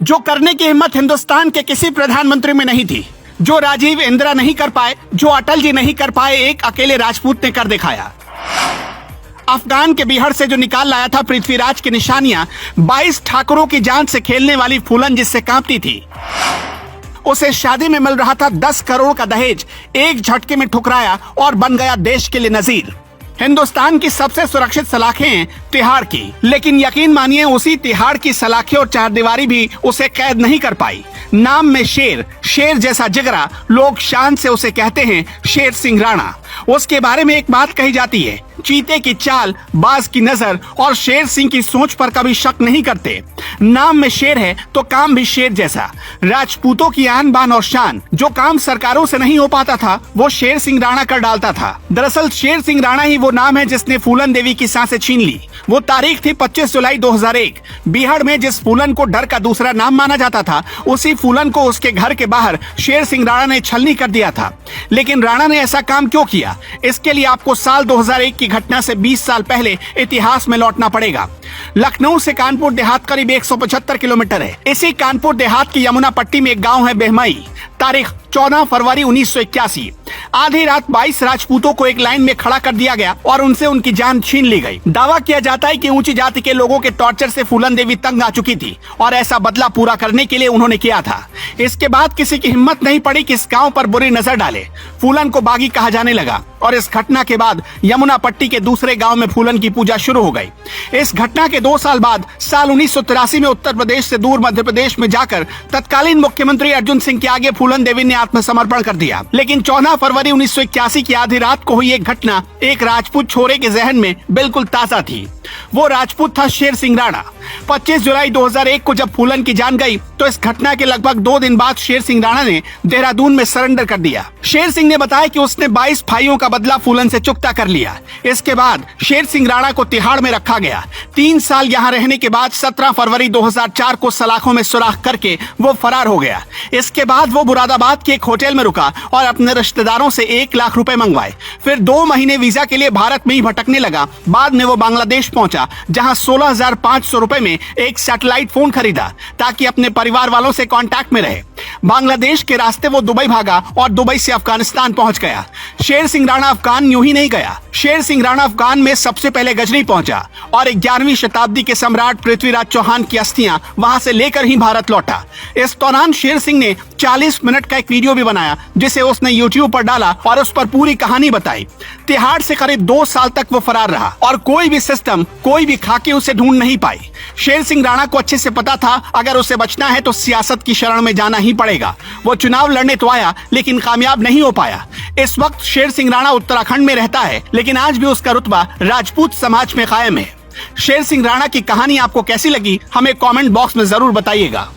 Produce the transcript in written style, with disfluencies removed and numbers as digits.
जो करने की हिम्मत हिंदुस्तान के किसी प्रधानमंत्री में नहीं थी, जो राजीव इंदिरा नहीं कर पाए, जो अटल जी नहीं कर पाए, एक अकेले राजपूत ने कर दिखाया। अफगान के बिहार से जो निकाल लाया था पृथ्वीराज की निशानियां, 22 ठाकुरों की जान से खेलने वाली फूलन जिससे कांपती थी, उसे शादी में मिल रहा था 10 करोड़ का दहेज, एक झटके में ठुकराया और बन गया देश के लिए नजीर। हिंदुस्तान की सबसे सुरक्षित सलाखें तिहाड़ की, लेकिन यकीन मानिए उसी तिहाड़ की सलाखें और चारदीवारी भी उसे कैद नहीं कर पाई। नाम में शेर, शेर जैसा जिगरा, लोग शान से उसे कहते हैं शेर सिंह राणा। उसके बारे में एक बात कही जाती है, चीते की चाल, बाज की नजर और शेर सिंह की सोच पर कभी शक नहीं करते। नाम में शेर है तो काम भी शेर जैसा। राजपूतों की आन बान और शान, जो काम सरकारों से नहीं हो पाता था वो शेर सिंह राणा कर डालता था। दरअसल शेर सिंह राणा ही वो नाम है जिसने फूलन देवी की सांसें छीन ली। वो तारीख थी 25 जुलाई 2001। बिहार में जिस फूलन को डर का दूसरा नाम माना जाता था, उसी फूलन को उसके घर के बाहर शेर सिंह राणा ने छलनी कर दिया था। लेकिन राणा ने ऐसा काम क्यों किया, इसके लिए आपको साल 2001 की घटना से 20 साल पहले इतिहास में लौटना पड़ेगा। लखनऊ से कानपुर देहात करीब 175 किलोमीटर है। इसी कानपुर देहात की यमुना पट्टी में एक गांव है बेहमई। तारीख 14 फरवरी 1981। आधी रात 22 राजपूतों को एक लाइन में खड़ा कर दिया गया और उनसे उनकी जान छीन ली गई। दावा किया जाता है कि ऊंची जाति के लोगों के टॉर्चर से फूलन देवी तंग आ चुकी थी और ऐसा बदला पूरा करने के लिए उन्होंने किया था। इसके बाद किसी की हिम्मत नहीं पड़ी कि इस गांव पर बुरी नजर डाले। फूलन को बागी कहा जाने लगा और इस घटना के बाद यमुना पट्टी के दूसरे गांव में फूलन की पूजा शुरू हो गई। इस घटना के 2 साल बाद साल 1983 में उत्तर प्रदेश से दूर मध्य प्रदेश में जाकर तत्कालीन मुख्यमंत्री अर्जुन सिंह के आगे फूलन देवी ने आत्मसमर्पण कर दिया। लेकिन 14 फरवरी 1981 की आधी रात को हुई एक घटना एक राजपूत छोरे के जहन में बिल्कुल ताजा थी। वो राजपूत था शेर सिंह राणा। 25 जुलाई 2001 को जब फूलन की जान गई तो इस घटना के लगभग 2 दिन बाद शेर सिंह राणा ने देहरादून में सरेंडर कर दिया। शेर सिंह ने बताया कि उसने 22 भाइयों का बदला फूलन से चुकता कर लिया। इसके बाद शेर सिंह राणा को तिहाड़ में रखा गया। 3 साल यहाँ रहने के बाद 17 फरवरी 2004 को सलाखों में सुराख करके वो फरार हो गया। इसके बाद वो मुरादाबाद के एक होटल में रुका और अपने रिश्तेदारों से 1 लाख रुपए मंगवाए। फिर 2 महीने वीजा के लिए भारत में ही भटकने लगा। बाद में वो बांग्लादेश पहुंचा, जहां 16,500 रुपए में एक सैटेलाइट फोन खरीदा ताकि अपने परिवार वालों से कांटेक्ट में रहे। बांग्लादेश के रास्ते वो दुबई भागा और दुबई से अफगानिस्तान पहुंच गया। शेर सिंह राणा अफगान यूं ही नहीं गया। शेर सिंह राणा अफगान में सबसे पहले गजनी पहुंचा और 11वीं शताब्दी के सम्राट पृथ्वीराज चौहान की अस्थियां वहां से लेकर ही भारत लौटा। इस दौरान शेर सिंह ने 40 मिनट का एक वीडियो भी बनाया जिसे उसने YouTube पर डाला और उस पर पूरी कहानी बताई। तिहाड़ से करीब 2 साल तक वो फरार रहा और कोई भी सिस्टम, कोई भी खाकी उसे ढूंढ नहीं पाई। शेर सिंह राणा को अच्छे से पता था अगर उसे बचना है तो सियासत की शरण में जाना ही पड़ेगा। वो चुनाव लड़ने तो आया लेकिन कामयाब नहीं हो पाया। इस वक्त शेर सिंह राणा उत्तराखंड में रहता है, लेकिन आज भी उसका रुतबा राजपूत समाज में कायम है। शेर सिंह राणा की कहानी आपको कैसी लगी, हमें कमेंट बॉक्स में जरूर बताइएगा।